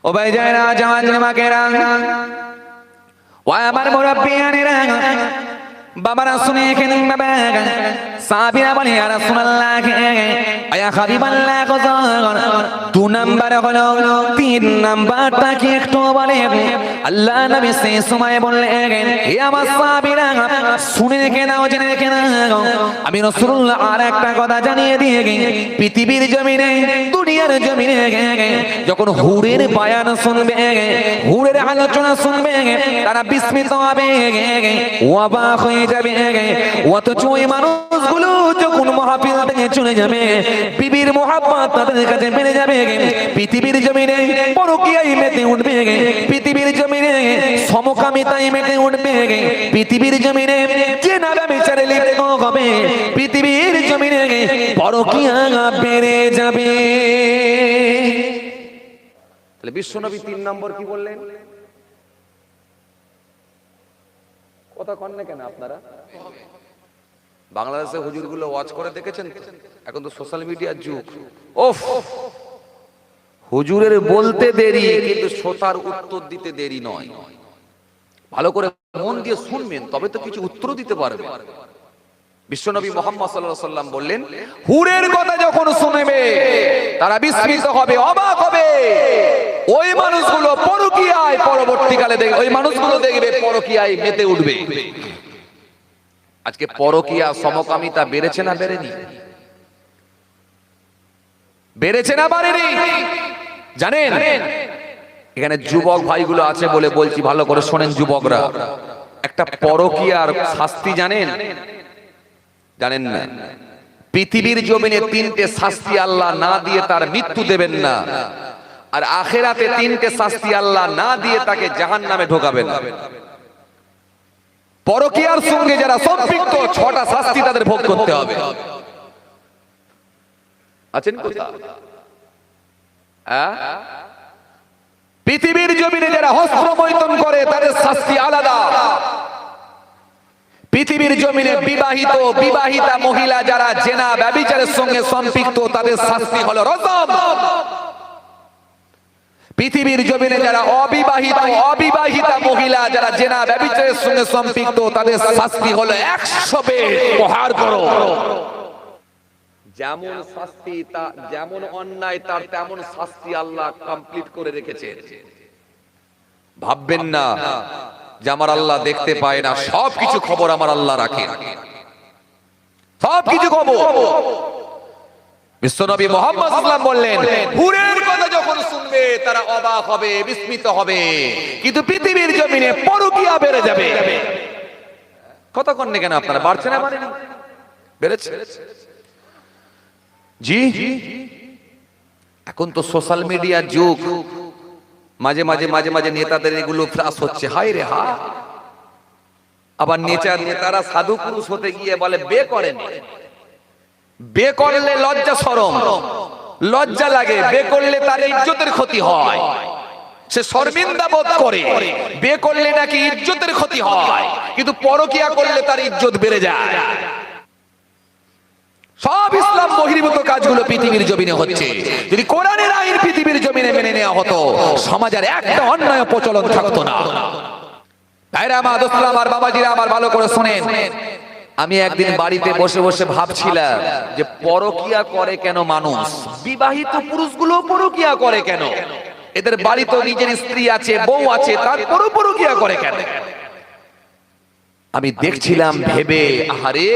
ও ভাই যারা জামাত জামাকেরা ও আমার মুরব্বিয়ানেরা বাবারা শুনে এখানে বাবা সাহাবীরা বলে ইয়া রাসূলুল্লাহ ইয়া হাবিবাল্লাহ দু নাম্বার হলো তিন নাম্বারটা কি একটু বলে আল্লাহ নবী সেই সময় বললেন হে আমার সাহাবীরা শুনে রেখে নাও জেনে রেখে নাও আমি রাসূলুল্লাহ আর একটা কথা জানিয়ে দিয়ে পৃথিবীর জমিনে দুনিয়ার জমিনে যখন হুরের বয়ান শুনবে হুরের আলোচনা শুনবে তারা বিস্মিত হবে অবাক হয়ে যাবে অথচ ওই মানুষগুলো যখন মাহফিল থেকে চলে যাবে বিবির মোহাব্বত তাদের কাছে বেড়ে যাবে পৃথিবীর জমিনে পরকীয়ায় মেতে উঠবে পৃথিবীর জমিনে সমকামিতায় মেতে উঠবে পৃথিবীর জমিনে জেনারা বিচারে লিপ্ত হবে পৃথিবীর জমিনে পরকীয়া বেড়ে যাবে। তাহলে বিশ্বনবী 3 নম্বর কি বললেন? কথা কন না কেন আপনারা? বাংলাদেশে হুজুরগুলো ওয়াচ করে দেখেছেন? এখন তো সোশ্যাল মিডিয়ার যুগ। ওফ, হুজুরের বলতে দেরি কিন্তু শ্রোতার উত্তর দিতে দেরি নয়। ভালো করে মন দিয়ে শুনবেন তবে তো কিছু উত্তর দিতে পারবেন। বিশ্বনবী মুহাম্মদ সাল্লাল্লাহু আলাইহি ওয়াসাল্লাম বললেন হুরের কথা যখন শুনবে তারা বিস্মিত হবে, অবাক হবে। ওই মানুষগুলো পরকীয়ায় পরবর্তীকালে দেখবে, ওই মানুষগুলো দেখবে পরকীয়ায় মেতে উঠবে। আজকে পরকীয়া সমকামিতা বেড়েছে না বেড়েনি? বেড়েছে না বাড়েনি? জানেন এখানে যুবক ভাইগুলো আছে বলে বলছি, ভালো করে শোনেন যুবকরা। একটা পরকীয়ার শাস্তি জানেন? জানেন না? পৃথিবীর জমিনে 3টে শাস্তি আল্লাহ না দিয়ে তার মৃত্যু দেবেন না, আর আখিরাতে 3টে শাস্তি আল্লাহ না দিয়ে তাকে জাহান্নামে ঢোকাবেন। পরকীয়ার সঙ্গে যারা সম্পৃক্ত 6টা শাস্তি তাদের ভোগ করতে হবে। আছেন কোথায়? পৃথিবীর জমিনে যারা হস্তমৈথুন করে তাদের শাস্তি আলাদা। পৃথিবীর জমিনে বিবাহিত বিবাহিতা মহিলা যারা জেনা ব্যভিচারের সঙ্গে সম্পৃক্ত তাদের শাস্তি হলো রজম। পৃথিবীর জমিনে যারা অবিবাহিতা মহিলা যারা জেনা ব্যভিচারের সঙ্গে সম্পৃক্ত তাদের শাস্তি হলো 100 বেশ প্রহার করো। যেমন শাস্তি যেমন অন্যায় তার তেমন শাস্তি আল্লাহ কমপ্লিট করে রেখেছে। ভাববেন না যে আমার আল্লাহ দেখতে পায় না, সবকিছু খবর আমার আল্লাহ রাখে, সবকিছু খবর। বিশ্বনবী মুহাম্মদ সাল্লাল্লাহু আলাইহি ওয়াসাল্লাম বললেন হুরের কথা যখন শুনবে তারা অবাক হবে, বিস্মিত হবে, কিন্তু পৃথিবীর জমিনে পরকীয়া বেড়ে যাবে। কথা কন না কেন আপনারা? বাড়ছে না বাড়েনি? বেড়েছে। জি, এখন তো সোশ্যাল মিডিয়ার যুগ। মাঝে মাঝে নেতাদের এগুলো ফ্লাশ হচ্ছে, হায় রে হা। আবার নেতারা সাধু পুরুষ হতে গিয়ে বলে বে করেন, বে করলে লজ্জা শরম, লজ্জা লাগে, বে করলে তার ইজ্জতের ক্ষতি হয়, সে শর্মিন্দা বোধ করে, বে করলে নাকি ইজ্জতের ক্ষতি হয়, কিন্তু পরকীয়া করলে তার ইজ্জত বেড়ে যায়। সব ইসলাম বহির্ভূত কাজগুলো পৃথিবীর জমিনে হচ্ছে। যদি কোরআনের আইন পৃথিবীর জমিনে মেনে নেওয়া হতো সমাজের একটা অন্যায় প্রচলন থাকতো না। ভাইরা আমার, দোস্তরা আমার, বাবাজিরা আমার, ভালো করে শুনেন। আমি একদিন বাড়িতে বসে বসে ভাবছিলাম যে পরকীয়া করে কেন মানুষ? বিবাহিত পুরুষগুলো পরকীয়া করে কেন? এদের বাড়িতে নিজের স্ত্রী আছে, বউ আছে, তারপরও পরকীয়া করে কেন? আমি দেখছিলাম ভেবে, আহারে,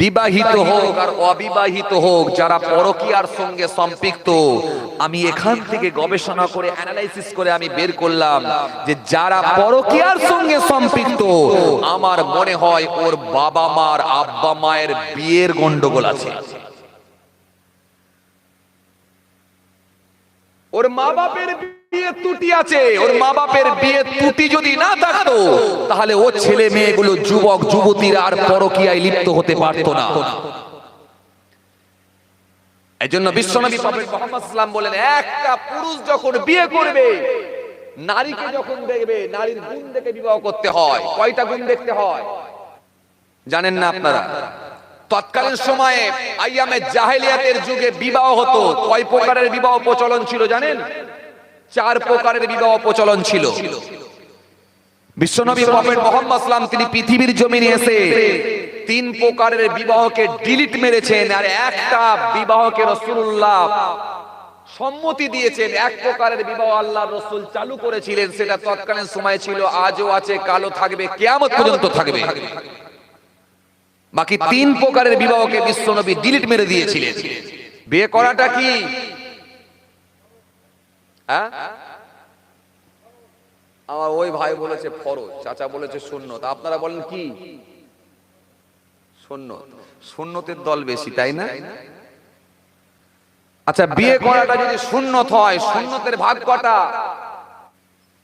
বিবাহিত হোক আর অবিবাহিত হোক যারা পরকীয়ার সঙ্গে সম্পৃক্ত, আমি এখান থেকে গবেষণা করে অ্যানালাইসিস করে আমি বের করলাম যে যারা পরকীয়ার সঙ্গে সম্পৃক্ত আমার মনে হয় ওর বাবা মার আব্বা মায়ের বিয়ের গন্ডগোল আছে। ওর মা বাপের বিয়ে ত্রুটি আছে। ওর মা বাপের বিয়ে ত্রুটি যদি না থাকতো তাহলে ও ছেলে মেয়েগুলো, যুবক যুবতীরা আর পরকীয়ায় লিপ্ত হতে পারতো না। এজন্য বিশ্বনবী প্রফেট মুহাম্মদ সাল্লাল্লাহু আলাইহি ওয়াসাল্লাম বলেন একটা পুরুষ যখন বিয়ে করবে, নারীকে যখন দেখবে নারীর গুণ দেখে বিবাহ করতে হয়। কয়টা গুণ দেখতে হয় জানেন না আপনারা? তৎকালীন সময়ে আইয়ামে জাহেলিয়াতের যুগে বিবাহ হতো। কয় প্রকারের বিবাহ প্রচলন ছিল জানেন? 4 প্রকারের বিবাহ প্রচলন ছিল। বিশ্বনবী প্রফেট মুহাম্মদ সাল্লাল্লাহু আলাইহি ওয়াসাল্লাম তিনি পৃথিবীর জমিনে এসে 3 প্রকারের বিবাহকে ডিলিট মেরেছেন, আর একটা বিবাহকে রাসূলুল্লাহ সম্মতি দিয়েছেন। 1 প্রকারের বিবাহ আল্লাহর রাসূল চালু করেছিলেন, সেটা তৎকালীন সময় ছিল, আজও আছে, কালও থাকবে, কিয়ামত পর্যন্ত থাকবে। বাকি 3 প্রকারের বিবাহকে বিশ্বনবী ডিলিট মেরে দিয়েছিলেন। বিয়ে করাটা কি? হ্যাঁ, আমার ওই ভাই বলেছে ফরজ, চাচা বলেছে সুন্নত, আপনারা বলেন কি? সুন্নত। সুন্নতের দল বেশি, তাই না? আচ্ছা, বিয়ে করাটা যদি সুন্নত হয়, সুন্নতের ভাগ কটা?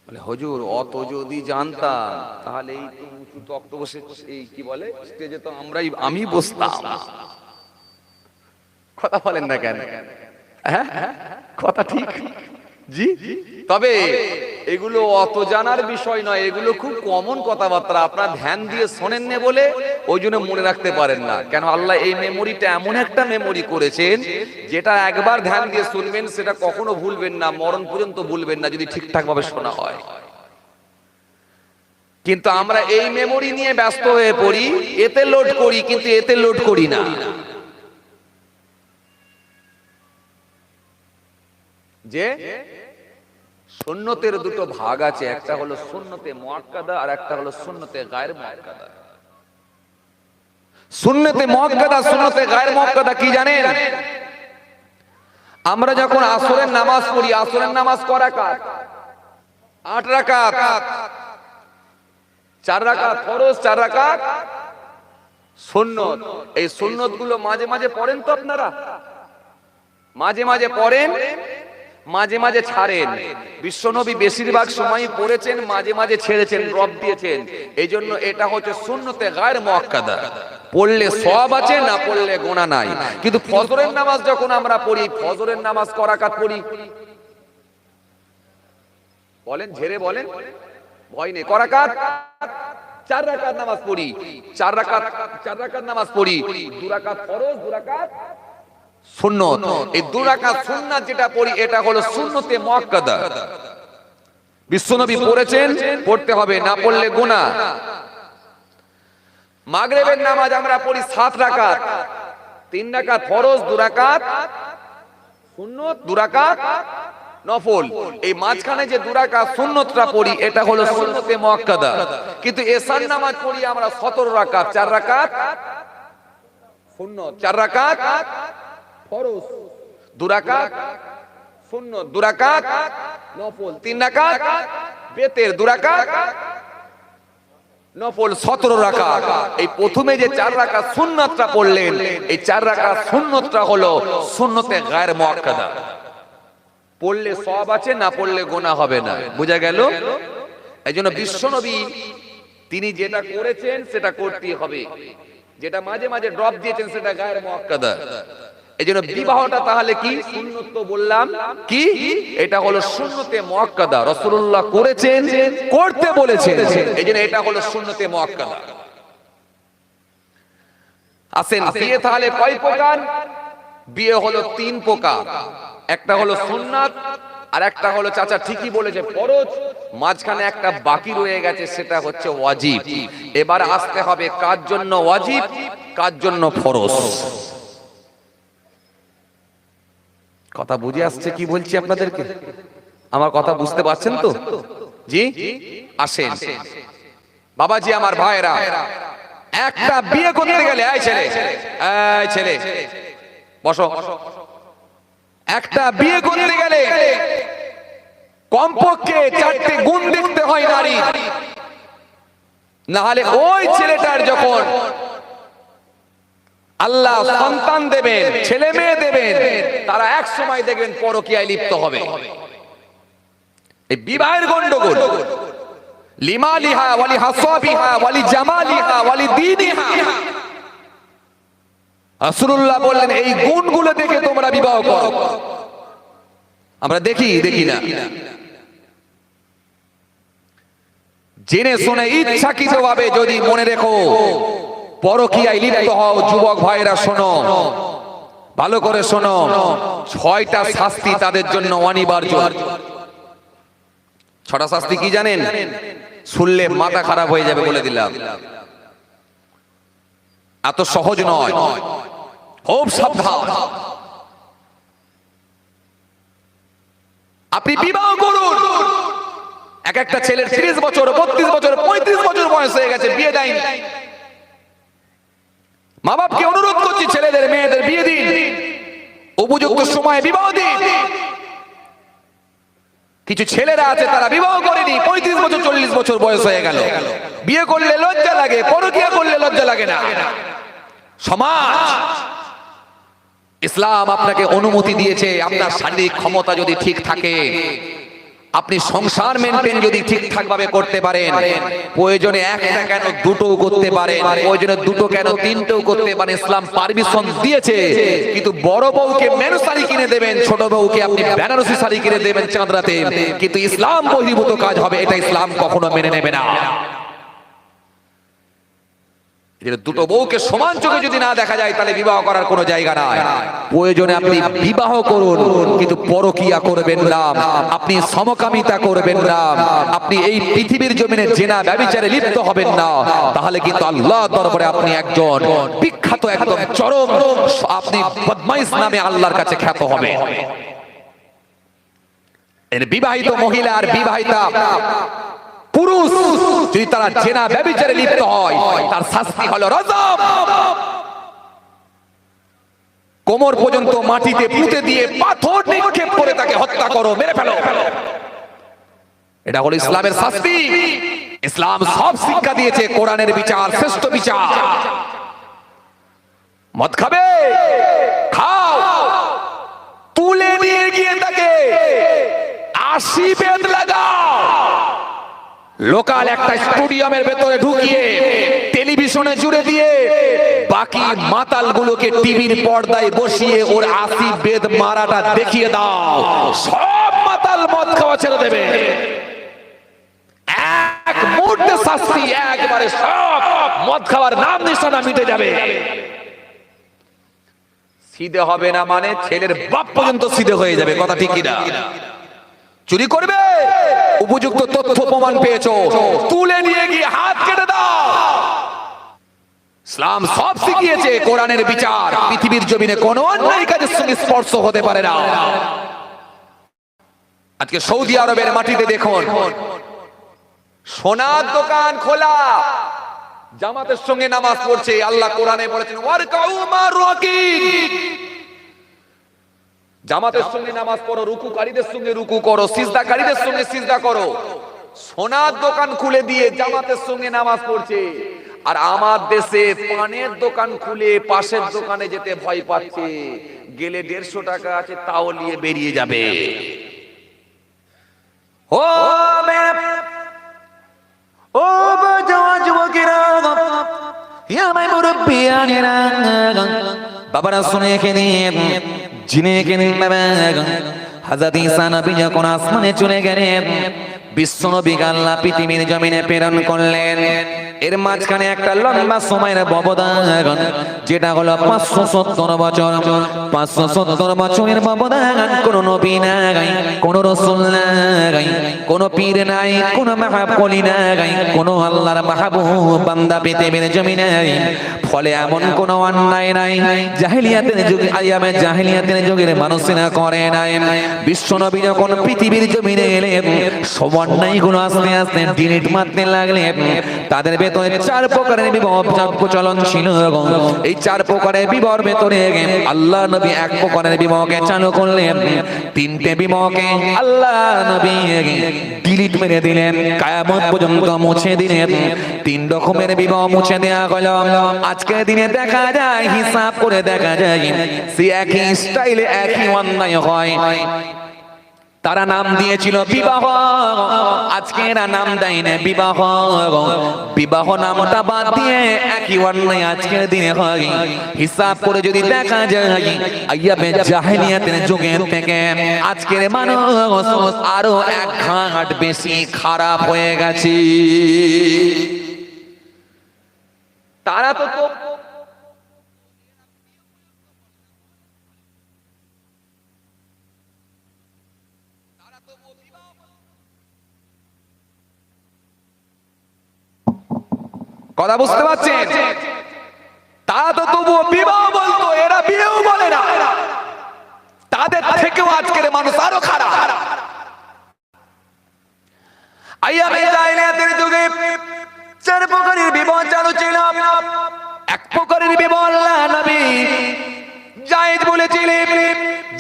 বলে হুজুর অত যদি জানতাম তাহলে এই উঁচু তক্ত বসে এই কি বলে স্টেজে তো আমি বসতাম। কথা বলেন না কেন? হ্যাঁ, কথা ঠিক জি। তবে এগুলো অত জানার বিষয় নয়, এগুলো খুব কমন কথাবার্তা, আপনারা ধ্যান দিয়ে শোনেন না বলে ওই জন্য মনে রাখতে পারেন না। কেন আল্লাহ এই মেমোরিটা এমন একটা মেমোরি করেছেন, যেটা একবার ধ্যান দিয়ে শুনবেন সেটা কখনো ভুলবেন না, মরণ পর্যন্ত ভুলবেন না, যদি ঠিকঠাক ভাবে শোনা হয়। কিন্তু আমরা এই মেমোরি নিয়ে ব্যস্ত হয়ে পড়ি, এতে লোড করি, কিন্তু এতে লোড করি না। যে সুন্নতের দুটো ভাগ আছে, একটা হলো সুন্নতে মুআক্কাদা আর একটা হলো সুন্নতে গায়র মুআক্কাদা। সুন্নতে মুআক্কাদা, সুন্নতে গায়র মুআক্কাদা কি জানেন? আমরা যখন আসরের নামাজ পড়ি, আসরের নামাজ কয় রাকাত? 8 রাকাত। 4 রাকাত ফরজ, 4 রাকাত সুন্নত। এই সুন্নত গুলো মাঝে মাঝে পড়েন তো আপনারা? মাঝে মাঝে পড়েন, মাঝে মাঝে ছাড়েন। বিশ্বনবী বেশিরভাগ সময় পড়েছেন, মাঝে মাঝে ছেড়েছেন, ড্রপ দিয়েছেন। এই জন্য এটা হচ্ছে সুন্নতে গায়র মুআক্কাদা। পড়লে সওয়াব আছে, না পড়লে গুনাহ নাই। কিন্তু ফজরের নামাজ যখন আমরা পড়ি, ফজরের নামাজ কয় রাকাত পড়ি? বলেন, ঝেড়ে বলেন, ভয় নেই। কয় রাকাত? 4 রাকাত নামাজ পড়ি। 4 রাকাত নামাজ পড়ি। 2 রাকাত ফরজ, 2 রাকাত সুন্নত। এই 2 রাকাত সুন্নাত যেটা পড়ি, এটা হলো সুন্নতে মুআক্কাদা। বিশ্বনবী পড়েছেন, পড়তে হবে, না পড়লে গুনাহ। মাগরিবের নামাজ আমরা পড়ি 7 রাকাত, 3 রাকাত ফরজ, 2 রাকাত সুন্নত, 2 রাকাত নফল। এই মাঝখানে যে 2 রাকাত সুন্নতটা পড়ি, এটা হলো সুন্নতে মুআক্কাদা। কিন্তু এশার নামাজ পড়ি আমরা 17 রাকাত, 4 রাকাত সুন্নত, 4 রাকাত ফরজ, 2 রাকাত সুন্নত, 2 রাকাত নফল, 3 রাকাত বেতের, 2 রাকাত নফল, 17 রাকাত। এই প্রথমে যে 4 রাকাত সুন্নাতটা পড়লেন, এই 4 রাকাত সুন্নাতটা হলো সুন্নতে গায়র মুআক্কাদা। পড়লে সওয়াব আছে, না পড়লে গুনাহ হবে না। বুঝা গেল? এইজন্য বিশ্বনবী তিনি যেটা করেছেন সেটা করতেই হবে, যেটা মাঝে মাঝে ড্রপ দিয়েছেন সেটা গায়র মুআক্কাদা। এইজন্য বিবাহটা তাহলে কি? সুন্নত তো বললাম, কি এটা হলো সুন্নতে মুআক্কাদা। রাসূলুল্লাহ করেছেন, করতে বলেছেন, এইজন্য এটা হলো সুন্নতে মুআক্কাদা। আসেন, বিয়ে তাহলে কয় প্রকার? বিয়ে হলো 3 প্রকার। একটা হলো সুন্নাত, আর একটা হলো চাচা ঠিকই বলেছে ফরজ, মাঝখানে একটা বাকি রয়ে গেছে, সেটা হচ্ছে ওয়াজিব। এবার আসতে হবে কার জন্য ওয়াজিব, কার জন্য ফরজ। কথা বুঝে আসছে কি বলছি আপনাদেরকে? আমার কথা বুঝতে পারছেন তো? জি আসেন বাবাজি, আমার ভাইরা, একটা বিয়ে করতে গেলে, এই ছেলে, এই ছেলে বসো, একটা বিয়ে করতে গেলে কমপক্ষে 4টে গুণ দেখতে হয় নারী, না হলে ওই ছেলেটার যখন আল্লাহ সন্তান দেবেন, ছেলে মেয়ে দেবেন, তারা এক সময় দেখবেন পরকীয়ায় লিপ্ত হবে। এই বিবাহের গন্ডগোল, লিমালিহা ওয়ালি হাসাবিহা ওয়ালি জামালিহা ওয়ালি দীনিহা। রাসূলুল্লাহ বললেন এই গুণগুলো দেখে তোমরা বিবাহ করো। আমরা দেখি না, জেনে শুনে ইচ্ছাকৃতভাবে যদি মনে রেখো পরকীয়ায় লিপ্ত হও যুবক ভাইরা, শোনো ভালো করে শোনো, 6টা শাস্তি তাদের জন্য অনিবার্য। 6টা শাস্তি কি জানেন? শুনলে মাথা খারাপ হয়ে যাবে, বলে দিলাম। এত সহজ নয়, খুব সাবধান। আপনি বিবাহ করুন, এক একটা ছেলের 30 বছর, 32 বছর, 35 বছর বয়স হয়ে গেছে, বিয়ে দেয়নি। মা বাপকে অনুরোধ করছি, ছেলেদের মেয়েদের বিয়ে দিন, উপযুক্ত সময়ে বিবাহ দিন। কিছু ছেলেরা আছে তারা বিবাহ করেনি, 35 বছর 40 বছর বয়স হয়ে গেল, বিয়ে করলে লজ্জা লাগে, পরকীয়া করলে লজ্জা লাগে না। সমাজ, ইসলাম আপনাকে অনুমতি দিয়েছে, আপনার শারীরিক ক্ষমতা যদি ঠিক থাকে, আপনি সংসার মেনটেন যদি ঠিকঠাক ভাবে করতে পারেন, প্রয়োজনে একটা কেন দুটোও করতে পারেন, প্রয়োজনে দুটো কেন তিনটেও করতে পারেন, ইসলাম পারমিশন দিয়েছে। কিন্তু বড় বউকে মেরু শাড়ি কিনে দেবেন, ছোট বউকে আপনি বেনারসি শাড়ি কিনে দেবেন চাঁদরাতে, কিন্তু ইসলাম বহির্ভূত কাজ হবে, এটা ইসলাম কখনো মেনে নেবে না। দুটো বউকে সমান চোখে যদি না দেখা যায়, তাহলে বিবাহ করার কোনো জায়গা নাই। প্রয়োজনে আপনি বিবাহ করুন, কিন্তু পরকীয়া করবেন না, আপনি সমকামিতা করবেন না, আপনি এই পৃথিবীর জমিনে জেনা ব্যভিচারে লিপ্ত হবেন না। তাহলে কিন্তু আল্লাহর দরবারে আপনি একজন বিখ্যাত, একদম চরম, আপনি বদমাইশ নামে আল্লাহর কাছে খ্যাত হবে। এর বিবাহিত মহিলা আর বিবাহিতা পুরুষ যদি তারা জেনা ব্যভিচারে লিপ্ত হয়, তার শাস্তি হলো রজম। কোমর পর্যন্ত মাটিতে পুঁতে দিয়ে পাথর নিক্ষেপ করে তাকে হত্যা করো, মেরে ফেলো। এটা হলো ইসলামের শাস্তি। ইসলাম সব শিক্ষা দিয়েছে, কোরআনের বিচার শ্রেষ্ঠ বিচার। মদ খাবে, খাও, তুলে নিয়ে গিয়ে তাকে 80 বেদ লাগাও, লোকাল একটা স্টেডিয়ামের ভেতরে ঢুকিয়ে টেলিভিশনে জুড়ে দিয়ে বাকি মাতালগুলোকে টিভির পর্দায় বসিয়ে ওর 80 বেদ মারাটা দেখিয়ে দাও, সব মাতাল মদ খাওয়া ছেড়ে দেবে। এক মুহূর্তে শাস্তি, একবারে সব মদ খাওয়ার নাম নিশানা মিটে যাবে। সিধে হবে না মানে ছেলের বাপ পর্যন্ত সিধে হয়ে যাবে, কথা ঠিক কিনা? চুরি করবে, উপযুক্ত তথ্য প্রমাণ পেয়েছো, তুলে নিয়ে গিয়ে হাত কেটে দাও। ইসলাম সব শিখিয়েছে, কোরআনের বিচার। পৃথিবীর জমিনে কোনো অন্যায় কাজের সঙ্গে স্পর্শ হতে পারে না। আজকে সৌদি আরবের মাটিতে দেখুন, সোনার দোকান খোলা, জামাতের সঙ্গে নামাজ পড়ছে। আল্লাহ কোরআনে বলেছেন, ওয়ারকাউ মা'র রাকিব, জামাতের সঙ্গে নামাজ পড়ো, রুকুকারীদের সঙ্গে রুকু করো, সিজদাকারীদের সঙ্গে সিজদা করো। সোনার দোকান খুলে দিয়ে জামাতের সঙ্গে নামাজ পড়ছে। আর আমার দেশে পানের দোকান খুলে পাশের দোকানে যেতে ভয় পাচ্ছে, গেলে 150 টাকা আছে তাও নিয়ে বেরিয়ে যাবে। ও ও যুবকেরা, বাবারা শুনে এখানে জিনে কেনেন বাবা, হযরত ঈসা নবী যখন আসমানে চলে গেলেন, বিশ্ব নবীকে আল্লাহ পৃথিবীর জমিনে প্রেরণ করলেন। এর মাঝখানে একটা লম্বা সময়ের ব্যবধান, যেটা হলো 570 বছর। 570 বছরের ব্যবধান। কোন নবী নাই, কোন রাসূল নাই, কোন পীর নাই, কোন মাহবুব নাই, কোন আল্লাহর মাহবুব বান্দা পৃথিবীর জমিনে নাই। ফলে এমন কোন অন্যায় নাই জাহেলিয়াতের যুগে, আইয়ামে জাহেলিয়াতের যুগের মানুষেরা করে নাই। বিশ্ব নবী যখন পৃথিবীর জমিনে এলেন, সব অন্যায়গুলো আস্তে আস্তে ডিলিট মারতে লাগলেন। তাদের ভেতরে 4 প্রকারের বিবাহ প্রচলন ছিল। এই 4 প্রকারের বিবাহের ভেতরে আল্লাহ নবী 1 প্রকারের বিবাহকে চালু করলেন। 3টে বিবাহকে আল্লাহ নবী ডিলিট মেরে দিলেন, কিয়ামত পর্যন্ত মুছে দিলেন। 3 রকমের বিবাহ মুছে দেওয়া হলো। আজকের দিনে দেখা যায়, হিসাব করে দেখা যায়, সে একই স্টাইলে একই অন্যায় হয়। তারা নাম দিয়েছিল বিবাহ, আজকে এরা নাম দেয় না বিবাহ। বিবাহ নামটা বাদ দিয়ে একই অন্যায় আজকের দিনে হয়। হিসাব করে যদি দেখা যায়, আইয়ামে জাহেলিয়াতের যুগে থেকে আজকের মানুষ আরো 1 ঘাট বেশি খারাপ হয়ে গেছে। তারা তো কথা বুঝতে পারছেন? তারা তো তবুও বিবাহ বলতো, এরা বিয়েও বলে না। তাদের থেকেও আজকের মানুষ আরো খারাপ। আইয়ামে জাহেলিয়াতের যুগে চার প্রকারের বিবাহ চালু ছিল। এক প্রকারের বিবাহ আল্লাহ নবী জায়েজ বলেছিলেন,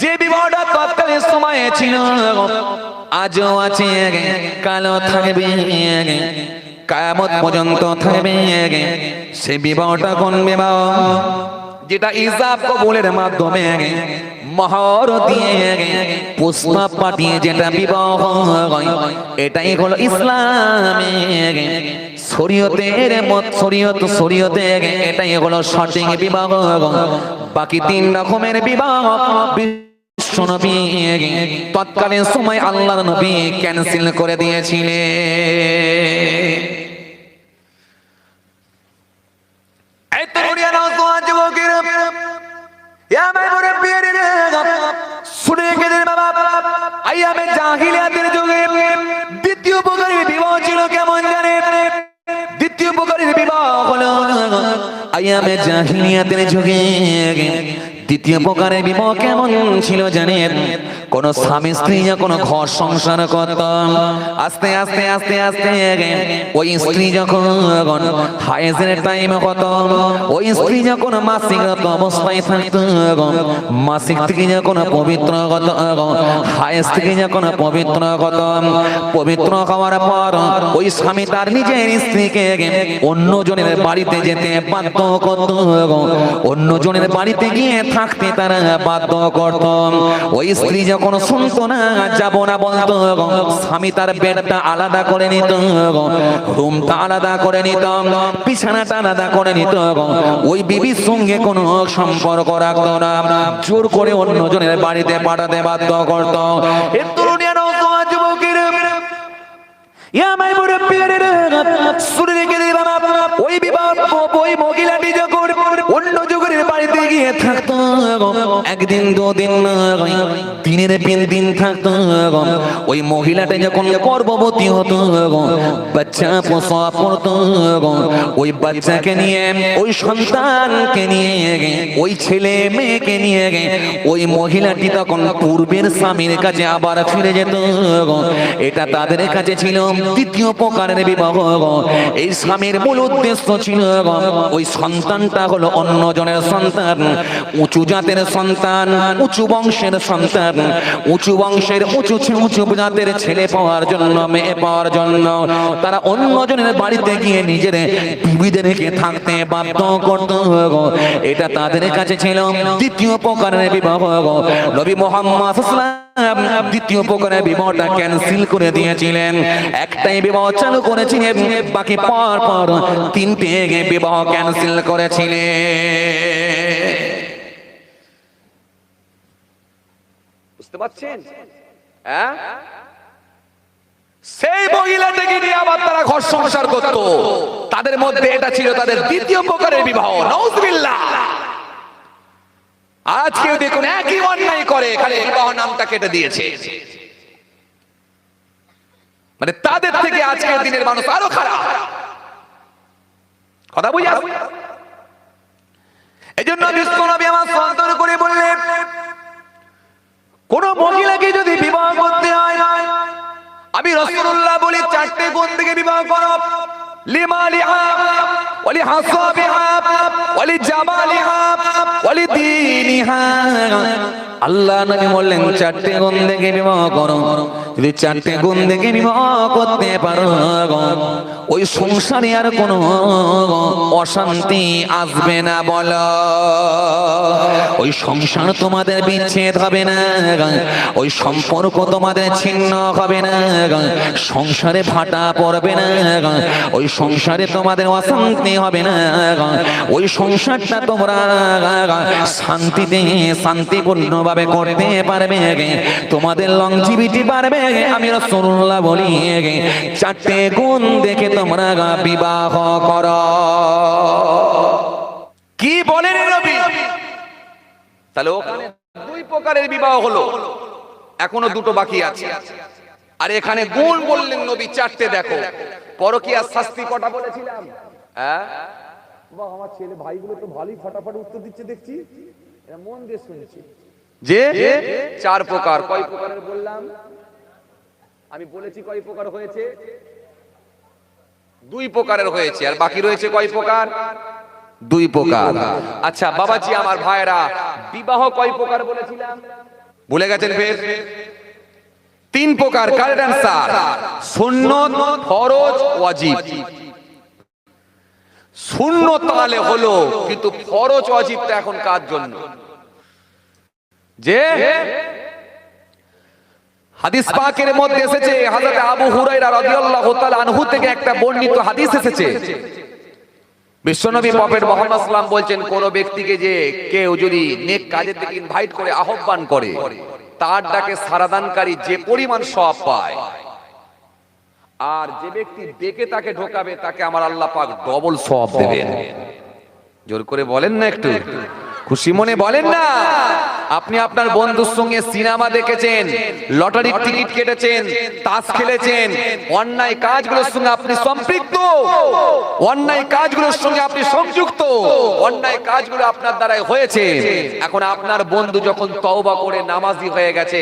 যে বিবাহটা তৎকালীন সময়ে ছিল, আজও আছে, কালও থাকবে, কিয়ামত পর্যন্ত থাকবে। সে বিবাহটা কোন বিবাহ? যেটা ইজাব কবুলের মাধ্যমে মোহর দিয়ে প্রস্তাব পাঠিয়ে যেটা বিবাহ হয়, এটাই হলো ইসলামের শরীয়তে এটাই হলো সঠিক বিবাহ। বাকি তিন রকমের বিবাহ বিশ্বনবী তৎকালীন সময় আল্লাহর নবী ক্যান্সেল করে দিয়েছিলেন। দ্বিতীয় প্রকারের বিবাহ ছিল কেমন জানেন? দ্বিতীয় প্রকারের বিবাহ হলো আইয়ামে জাহিলিয়াতের যুগে। দ্বিতীয় প্রকারের বিবাহ কেমন ছিল জানেন? কোন স্বামী স্ত্রী যখন ঘর সংসার করত, আস্তে আস্তে আস্তে আস্তে ওই স্ত্রী যখন হায়েজের টাইম হত, ওই স্ত্রী যখন মাসিক অবস্থায় থাকত, মাসিক থেকে যখন পবিত্র হত, হায়েজ থেকে যখন পবিত্র হত, পবিত্র হওয়ার পর ওই স্বামী তার নিজের স্ত্রীকে অন্য জনের বাড়িতে যেতে বাধ্য করত, অন্য জনের বাড়িতে গিয়ে থাকতে তারা বাধ্য করত। ওই স্ত্রী যখন শুনতো না, যাব না বলতো, স্বামী তার বেডটা আলাদা করে নিত, রুমটা আলাদা করে নিত, বিছানাটা আলাদা করে নিত। ওই বিবির সঙ্গে কোনো সম্পর্ক রাখতো না, জোর করে অন্য জনের বাড়িতে পাঠাতে বাধ্য করত। ওই মহিলাটি যখন অন্য যুগের বাড়িতে গিয়ে থাকতো, একদিন দুদিন দিনের দিন থাকতো, ওই মহিলাটা যখন গর্ভবতী হতো, বাচ্চা প্রসব করতো, ওই বাচ্চাকে নিয়ে, ওই সন্তানকে নিয়ে, ওই ছেলে মেয়েকে নিয়ে ওই মহিলাটি তখন পূর্বের স্বামীর কাছে আবার ফিরে যেত। এটা তাদের কাছে ছিল দ্বিতীয় প্রকারের বিবাহ। এই স্বামীর মূল উদ্দেশ্য ছিল ওই সন্তানটা হলো অন্য জনের সন্তান, উঁচু জাতের সন্তান, উঁচু বংশের সন্তান, উঁচু বংশের উঁচু জাতের ছেলে পাওয়ার জন্য, মেয়ে পাওয়ার জন্য তারা অন্য জনের বাড়িতে গিয়ে নিজের বিবিদেরকে থাকতে বাধ্য করত। এটা তাদের কাছে ছিল দ্বিতীয় প্রকারের বিবাহ। নবী মুহাম্মদ দ্বিতীয় প্রকারের বিবাহটা ক্যান্সেল করে দিয়েছিলেন, একটাই বিবাহ চালু করেছিলেন, বাকি পর পর তিনটে বিবাহ ক্যান্সেল করেছিলেন। বুঝতে পারছেন? সেই মহিলাটাকে নিয়ে আবার তারা ঘর সংসার করত, তাদের মধ্যে এটা ছিল তাদের দ্বিতীয় প্রকারের বিবাহ। নাউযুবিল্লাহ। আজকেও দেখুন একই অন্যায় করে, খালি বিবাহ নামটা কেটে দিয়েছে। মানে তাদের থেকে আজকের দিনের মানুষ আরো খারাপ। কথা বুঝা? এই জন্য বিশ্বনবী আমার সন্তান করে বললেন, কোন মহিলাকে যদি বিবাহ করতে হয়, আমি রাসূলুল্লাহ বলি চারটে গুণ থেকে বিবাহ করো। লিমালিহা ওয়ালি হাসাবিহা ওয়ালি জামালিহা ওয়ালি দীনিহা। আল্লাহ নবী বললেন চারটে গুণ থেকে বিবাহ করো। যদি চারটে গুণ থেকে বিবাহ করতে পারো, ওই সংসারে আর কোনো অশান্তি আসবে না। বলো, ওই সংসার তোমাদের বিচ্ছেদ হবে না, ওই সম্পর্ক তোমাদের ছিন্ন হবে না, সংসারে ভাটা পড়বে না, ওই সংসারে তোমাদের অশান্তি হবে না, ওই সংসারটা তোমরা শান্তিতে শান্তিপূর্ণ ভাবে করতে পারবে, তোমাদের লংজিভিটি বাড়বে। আমি রাসূলুল্লাহ বলি চারটে গুণ দেখে তোমরা বিবাহ করো। কি বলেন নবী? তাহলে ওখানে দুই প্রকারের বিবাহ হলো, এখনো দুটো বাকি আছে। আর এখানে গুণ বললেন নবী চারটে। দেখো পরকীয়ার শাস্তি কটা বলেছিলাম? হ্যাঁ, বাহ, আমার ছেলে ভাইগুলো তো ভালোই ফটাফট উত্তর দিচ্ছে দেখছি, এরা মন দিয়ে শুনছে। যে চার প্রকার। কয় প্রকারের বললাম? আমি বলেছি কয় প্রকার হয়েছে? দুই প্রকারের হয়েছে। আর বাকি রয়েছে কয় প্রকার? দুই প্রকার। আচ্ছা বাবাজি আমার ভাইরা, বিবাহ কয় প্রকার বলেছিলাম? ভুলে গেছেন ফের? তিন প্রকার। Correct answer. সুন্নত, ফরজ, ওয়াজিব। সুন্নত তাহলে হলো, কিন্তু ফরজ ওয়াজিবটা এখন কার জন্য? যে হাদিস পাকের মধ্যে এসেছে, হযরত আবু হুরায়রা রাদিয়াল্লাহু তাআলা আনহু থেকে একটা বর্ণিত হাদিস এসেছে। বিশ্বনবী প্রফেট মুহাম্মদ সাল্লাল্লাহু আলাইহি ওয়াসাল্লাম বলছেন, কোন ব্যক্তিকে যে কেউ যদি নেক কাজের দিকে ইনভাইট করে, আহ্বান করে, তার ডাকে সারাদানকারী যে পরিমাণ সওয়াব পায়, আর যে ব্যক্তি ডেকে তাকে ঢোকাবে, তাকে আমার আল্লাহ পাক ডবল সওয়াব দেবেন। জোর করে বলেন না, একটু খুশি মনে বলেন না। আপনি আপনার বন্ধুর সঙ্গে সিনেমা দেখেছেন, লটারির টিকিট কেটেছেন, তাস খেলেছেন, অন্যায় কাজগুলোর সঙ্গে আপনি সম্পৃক্ত, অন্যায় কাজগুলোর সঙ্গে আপনি সংযুক্ত, অন্যায় কাজগুলো আপনার দ্বারাই হয়েছে। এখন আপনার বন্ধু যখন তওবা করে নামাজি হয়ে গেছে,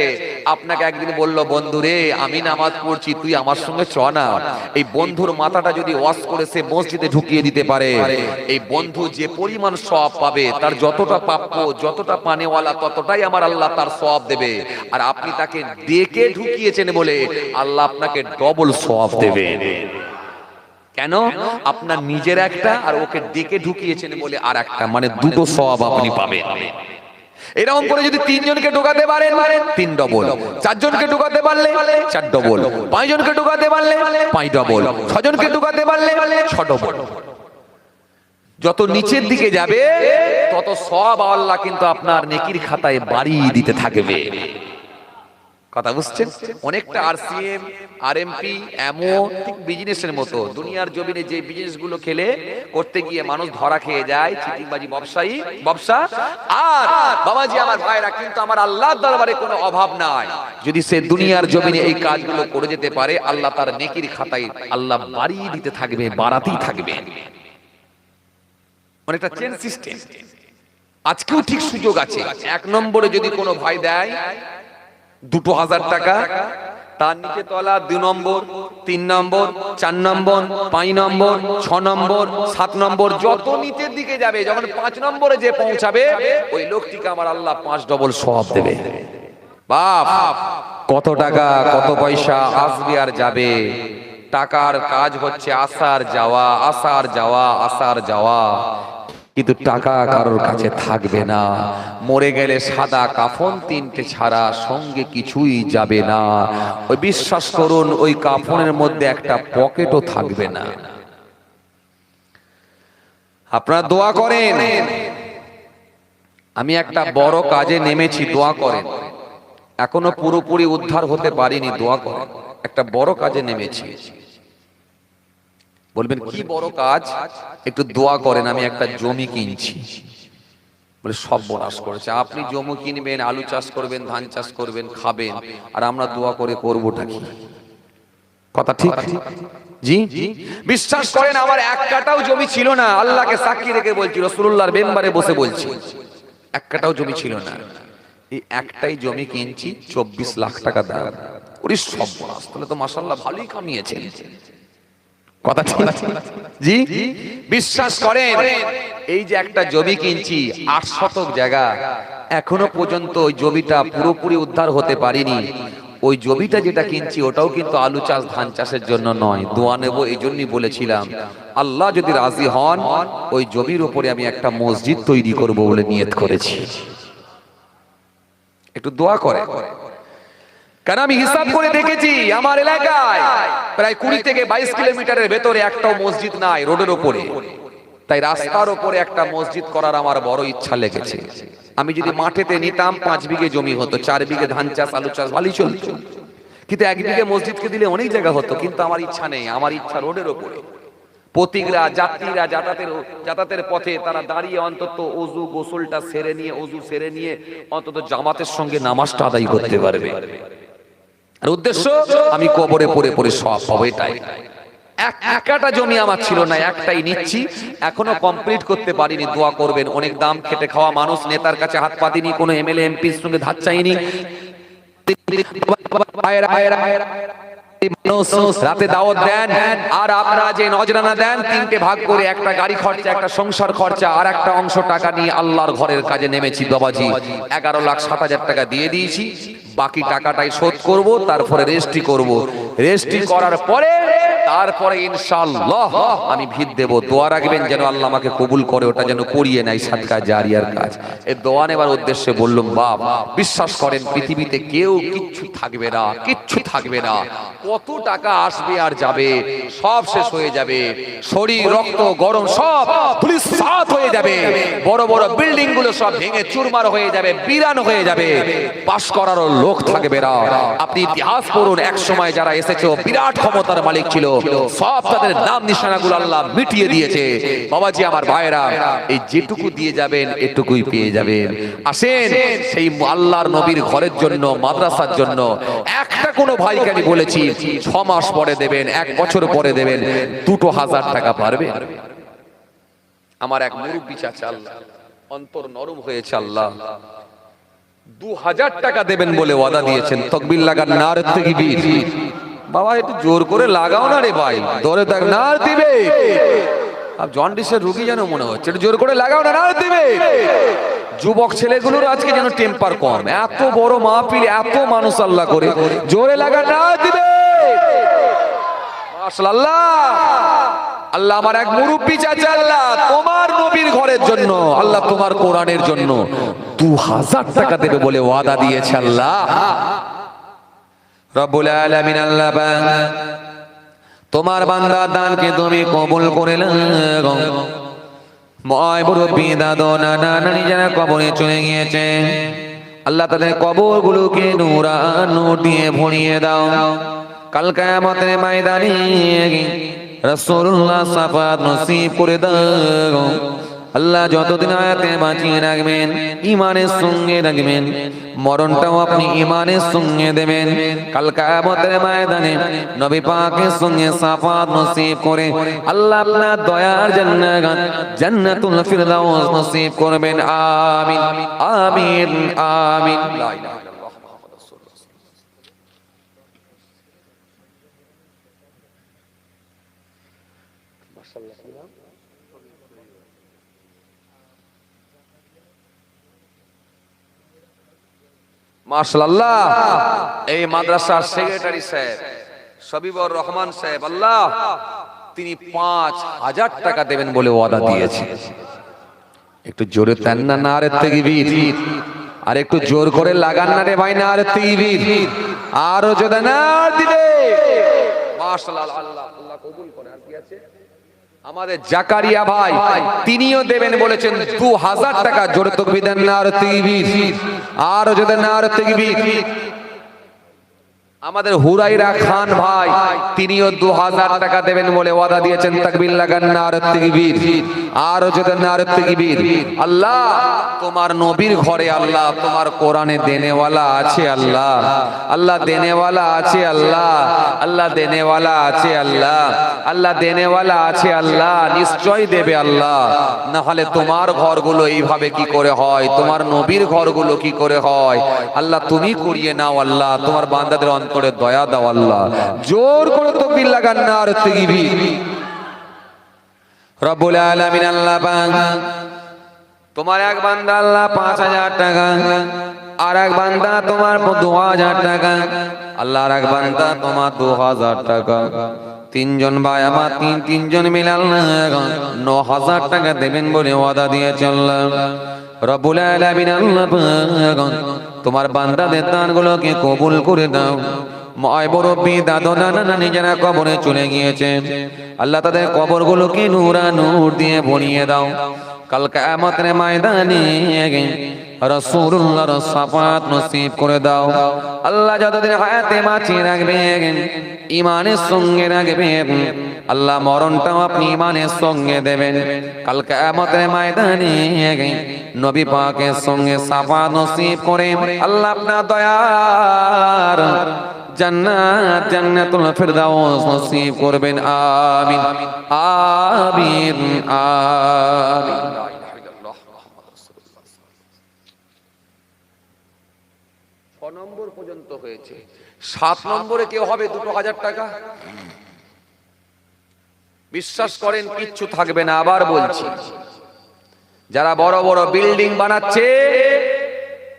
আপনাকে একদিন বলল, বন্ধু রে আমি নামাজ পড়ছি, তুই আমার সঙ্গে চ না। এই বন্ধুর মাথাটা যদি ওয়াশ করে সে মসজিদে ঢুকিয়ে দিতে পারে, এই বন্ধু যে পরিমাণ সওয়াব পাবে, তার যতটা প্রাপ্য, যতটা পানেওয়ালা, ততটাই আমার আল্লাহ তার সওয়াব দেবে। আর আপনি তাকে ডেকে ঢুকিয়েছেন বলে আল্লাহ আপনাকে ডবল সওয়াব দেবে। কেন? আপনার নিজের একটা, আর ওকে ডেকে ঢুকিয়েছেন বলে আর একটা, মানে দুটো সওয়াব আপনি পাবেন। এরকম করে যদি তিনজনকে ঢোকাতে পারেন, তিন ডবল। চারজনকে ঢোকাতে পারলে চার ডবল। পাঁচজনকে ঢোকাতে পারলে পাঁচ ডবল। ছজনকে ঢোকাতে পারলে ছ ডবল। যত নিচের দিকে যাবে তত সওয়াব আল্লাহ কিন্তু আপনার নেকির খাতায় বাড়িয়ে দিতে থাকবে। কথা বুঝছেন? অনেকটা আরসিএম, আরএমপি, এমও ঠিক বিজনেসের মতো। দুনিয়ার জমিনে যে বিজনেস গুলো খেলে করতে গিয়ে মানুষ ধরা খেয়ে যায়, চিটিংবাজি, ব্যবসা। আর বাবাজি আমার ভাইরা, কিন্তু আমার আল্লাহর দরবারে কোনো অভাব নাই। যদি সে দুনিয়ার জমিনে এই কাজগুলো করে যেতে পারে, আল্লাহ তার নেকির খাতায় আল্লাহ বাড়িয়ে দিতে থাকবে, বাড়াতেই থাকবে। অনেকটা চেন সিস্টেম। আজকেও ঠিক সুযোগ আছে। এক নম্বরে যদি কোনো ভাই দেয় 2000 টাকা, তার নিচে তলা 2 নম্বর, 3 নম্বর, 4 নম্বর, 5 নম্বর, 6 নম্বর, 7 নম্বর, যত নিচের দিকে যাবে, যখন 5 নম্বরে যে পৌঁছাবে, ওই লোকটিকে আমার আল্লাহ 5 ডবল সওয়াব দেবে। বাপ, কত টাকা, কত পয়সা আসবে আর যাবে। টাকার কাজ হচ্ছে আসার যাওয়া, আসার যাওয়া, আসার যাওয়া। কিন্তু টাকা কারোর কাছে থাকবে না। মরে গেলে সাদা কাফন 3টে ছাড়া সঙ্গে কিছুই যাবে না। ওই বিশ্বাস করুন, ওই কাফনের মধ্যে একটা পকেটও থাকবে না। আপনারা দোয়া করেন। আমি একটা বড় কাজে নেমেছি, দোয়া করেন। এখনো পুরোপুরি উদ্ধার হতে পারিনি, দোয়া করেন। একটা বড় কাজে নেমেছি। বলবেন কি বড় কাজ? একটু দোয়া করেন। আমি একটা জমি কিনছি। বলে সব বোনাস করেছে। আপনি জমি কিনবেন, আলু চাষ করবেন, ধান চাষ করবেন, খাবেন, আর আমরা দোয়া করে করবোটা কি? কথা ঠিক? জি, বিশ্বাস করেন আমার এক কাটাও জমি ছিল না। আল্লাহকে সাক্ষী রেখে বলছি, রাসূলুল্লাহর মেম্বারে বসে বলছি, এক কাটাও জমি ছিল না। এই একটাই জমি কিনছি, 24 লাখ টাকা দাম। ওরে সব বোনাস। তাহলে তো মাশাআল্লাহ ভালোই কামিয়েছেন। কথা ঠিক? জি, বিশ্বাস করেন এই যে একটা জমি কিনছি, 8 শতক জায়গা, এখনো পর্যন্ত ওই জমিটা পুরোপুরি উদ্ধার হতে পারিনি। ওই জমিটা যেটা কিনছি, ওটাও কিন্তু আলু চাষ, ধান চাষের জন্য নয়। দোয়া নেব এই জন্যই বলেছিলাম, আল্লাহ যদি রাজি হন, ওই জমির উপরে আমি একটা মসজিদ তৈরি করব বলে নিয়ত করেছি। একটু দোয়া করে। কারণ আমি হিসাব করে দেখেছি, আমার এলাকায় প্রায় 20 থেকে 22 কিলোমিটারের ভেতরে একটাও মসজিদ নাই, রোডের উপরে। তাই রাস্তার উপরে একটা মসজিদ করার আমার বড় ইচ্ছা লেগেছে। আমি যদি মাঠেতে নিতাম, 5 বিঘে জমি হতো, 4 বিঘে ধান চাষ, আলু চাষ ভালোই চলতো। কিন্তু 1 বিঘে মসজিদকে দিলে অনেক জায়গা হতো। কিন্তু আমার ইচ্ছা নেই, আমার ইচ্ছা রোডের উপরে। পথিকরা যাত্রীরা যাতায়াতের পথে তারা দাঁড়িয়ে অন্তত ওযু গোসলটা সেরে নিয়ে ওযু সেরে নিয়ে অন্তত জামাতের সঙ্গে নামাজটা আদায় করতে পারবে। আর উদ্দেশ্য আমি কবরে পড়ে পড়ে সওয়াব পাবো। এটাই। একটা জমি আমার ছিল না, একটাই নিচ্ছি, এখনো কমপ্লিট করতে পারিনি। দোয়া করবেন। অনেক দাম খেটে খাওয়া মানুষ, নেতার কাছে হাত পাতিনি, কোনো এমএলএ এমপির সঙ্গে ধার চাইনি। রাতে দাওয়াত দেন আর আপনারা যে নজরানা দেন, তিনটে ভাগ করে, একটা গাড়ি খরচা, একটা সংসার খরচা, আর একটা অংশ টাকা নিয়ে আল্লাহর ঘরের কাজে নেমেছি বাবাজি। 11,07,000 টাকা দিয়ে দিয়েছি, বাকি টাকাটাই শোধ করব, তারপরে রেজিস্ট্রি করব। রেজিস্ট্রি করার পরে তারপরে ইনশাআল্লাহ আমি ভিত দেব। দোয়া রাখবেন যেন আল্লাহ আমাকে কবুল করে, ওটা যেন করিয়ে নাই সাদকা জারিয়ার কাজ। এই দোয়া নেবার উদ্দেশ্যে বললাম, বাপ বিশ্বাস করেন পৃথিবীতে কেউ কিচ্ছু থাকবে না, কিচ্ছু থাকবে না। কত টাকা আসবে আর যাবে, সব শেষ হয়ে যাবে। শরীর রক্ত গরম সব ধুলিসাৎ হয়ে যাবে। বড় বড় বিল্ডিং গুলো সব ভেঙে চুরমার হয়ে যাবে, বিরান হয়ে যাবে। পাশ করার লোক থাকবে না। আপনি ইতিহাস পড়ুন, এক সময় যারা এসেছে বিরাট ক্ষমতার মালিক ছিল, সব তাদের নাম নিশানাগুলো আল্লাহ মিটিয়ে দিয়েছে। বাবাজি আমার ভাইরা, এই যেটুকু দিয়ে যাবেন এটুকুই পেয়ে যাবেন। আসেন সেই আল্লাহর নবীর ঘরের জন্য, মাদ্রাসার জন্য একটা কোনো ভাইকে আমি বলেছি 6 মাস পরে দেবেন, 1 বছর পরে দেবেন, 2,000 টাকা পারবে। আমার এক মুরব্বি চাচা, আল্লাহ অন্তর নরম হয়েছে, আল্লাহ 2,000 টাকা দেবেন বলে ওয়াদা দিয়েছেন। তাকবীর লাগান, নারে তাকবীর। বাবা একটু জোর করে লাগাও না রে ভাই, ধরে থাক, নারে দিবে। আপ জন্ডিসের রোগী যেন মনে হচ্ছে, একটু জোর করে লাগাও না, নারে দিবে। যুবক ছেলেগুলোর আজকে যেন টেম্পার কম, এত বড় মাহফিল, এত মানুষ আল্লাহ করে, জোরে লাগা, নারে দিবে। মাশাআল্লাহ। আল্লাহ আমার এক মুরব্বি চাচা, আল্লাহ তোমার নবীর ঘরের জন্য, আল্লাহ তোমার কোরআনের জন্য 2,000 টাকা দেবে বলে ওয়াদা দিয়েছে আল্লাহ রব্বুল আলামিন। আল্লাহ তোমার বান্দার দানকে তুমি কবুল করে নাও। ময় মুরব্বি দাদু নানা নানি যারা কবরে চলে গিয়েছে, আল্লাহ তাদের কবরগুলোকে নূর দিয়ে ভরিয়ে দাও। কাল কিয়ামতের ময়দানে রাসূলুল্লাহ শাফাত নসিব করে দাও। আল্লাহ যতদিন হায়াতে বাঁচিয়ে রাখবেন, ঈমানের সঙ্গে রাখবেন, মরণটাও আপনি ঈমানের সঙ্গে দেবেন। কাল কিয়ামতের ময়দানে নবী পাকের সঙ্গে শাফাত নসিব করে আল্লাহ আপনার দয়ার জান্নাত, জান্নাতুল ফিরদাউস নসিব করবেন। আমিন আমিন আমিন। লা ইলাহা ইল্লাল্লাহ মুহাম্মাদুর রাসূলুল্লাহ। মাশাআল্লাহ। মাশাআল্লাহ। এই মাদ্রাসার সেক্রেটারি সাহেব শবিবুর রহমান সাহেব, আল্লাহ তিনি 5,000 টাকা দেবেন বলে ওয়াদা দিয়েছেন। একটু জোরে দেন না, নারে তাকবীর। আর একটু জোর করে লাগান না রে ভাই, নারে তাকবীর। আরো যদি না দিবে মাশাআল্লাহ, আল্লাহ কবুল করে। আর কি আছে? আমাদের জাকারিয়া ভাই, তিনিও দেবেন বলেছেন 2,000 টাকা। জোরে তাকবীর দেন, নারে তাকবীর। আর যদি নারে তাকবীর। আমাদের হুরাইরা খান ভাই, তিনিও 2,000 টাকা দেবেন বলে ওয়াদা দিয়েছেন। তাকবীর লাগান, নারে তাকবীর। আর যদি নারে তাকবীর। আল্লাহ তোমার নবীর ঘরে, আল্লাহ তোমার কোরআনে দেনেওয়ালা আছে, আল্লাহ আল্লাহ দেনেওয়ালা আছে, আল্লাহ আল্লাহ দেনেওয়ালা আছে, আল্লাহ আল্লাহ দেনেওয়ালা আছে, আল্লাহ নিশ্চয় দেবে আল্লাহ। না হলে তোমার ঘরগুলো এইভাবে কি করে হয়, তোমার নবীর ঘরগুলো কি করে হয়? আল্লাহ তুমি করিয়ে নাও, আল্লাহ তোমার বান্দাদের অন্তরে দয়া দাও, আল্লাহ জোর করে তাকবীর লাগান, নারে তাকবীর। রব্বুল আলামিন আল্লাহ তোমার এক বান্দা আল্লাহ 5,000 টাকা, আর এক বান্দা তোমার 2,000 টাকা, আল্লাহ আর এক বান্দা তোমার 2,000 টাকা। তিনজন ভাই আমার তিনজন মিলে আল্লাহ 9,000 টাকা দেবেন বলে ওয়াদা দিয়ে চললাম। রব্বুল আলামিন আল্লাহ তোমার বান্দাদের দানগুলোকে কবুল করে দাও। ময় মুরব্বি দাদু নানা নানি যারা কবরে চলে গিয়েছেন, আল্লাহ তাদের কবরগুলোকে নূর দিয়ে ভরিয়ে দাও। কাল কিয়ামতের ময়দানে রাসূলুল্লাহর শাফাত নসিব করে দাও আল্লাহ। যতদিন হায়াতে বাঁচিয়ে রাখবেন ঈমানের সঙ্গে রাখবেন আল্লাহ, মরণটাও আপনি ঈমানের সঙ্গে দেবেন। কাল কিয়ামতের ময়দানে নবী পাকের সঙ্গে শাফাত নসিব করে আল্লাহ আপনার দয়ার জান্নাত জান্নাতুল ফিরদাউস নসিব করবেন। আমিন আমিন আমিন। 6 নম্বর পর্যন্ত হয়েছে, 7 নম্বরে কেউ হবে 2000 টাকা। বিশ্বাস করেন কিচ্ছু থাকবে না। আবার বলছি, যারা বড় বড় বিল্ডিং বানাচ্ছে,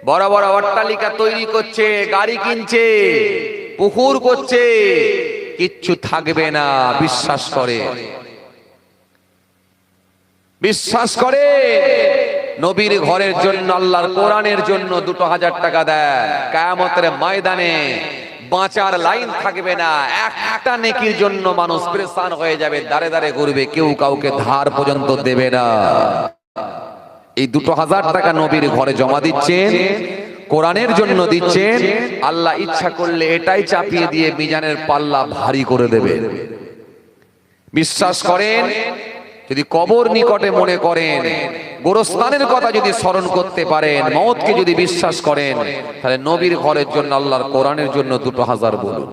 বড় বড় অট্টালিকা তৈরি করছে, গাড়ি কিনছে, পুকুর করছে, কিচ্ছু থাকবে না। বিশ্বাস করে, বিশ্বাস করে নবীর ঘরের জন্য, আল্লাহর কোরআনের জন্য 2000 টাকা দেয়, কিয়ামতের ময়দানে বাঁচার লাইন থাকবে না। একটা নেকির জন্য মানুষ পেরেশান হয়ে যাবে, দাঁড়ে দাঁড়ে ঘুরবে, কেউ কাউকে ধার পর্যন্ত দেবে না। এই 2000 টাকা নবীর ঘরে জমা দিচ্ছেন, কোরআনের জন্য দিচ্ছেন, আল্লাহ ইচ্ছা করলে এটাই চাপিয়ে দিয়ে মিজানের পাল্লা ভারী করে দেবে। বিশ্বাস করেন, যদি কবর নিকটে মনে করেন, গোরস্থানের কথা যদি স্মরণ করতে পারেন, মওতকে যদি বিশ্বাস করেন, তাহলে নবীর ঘরের জন্য, আল্লাহর কোরআনের জন্য 2000 বলুন।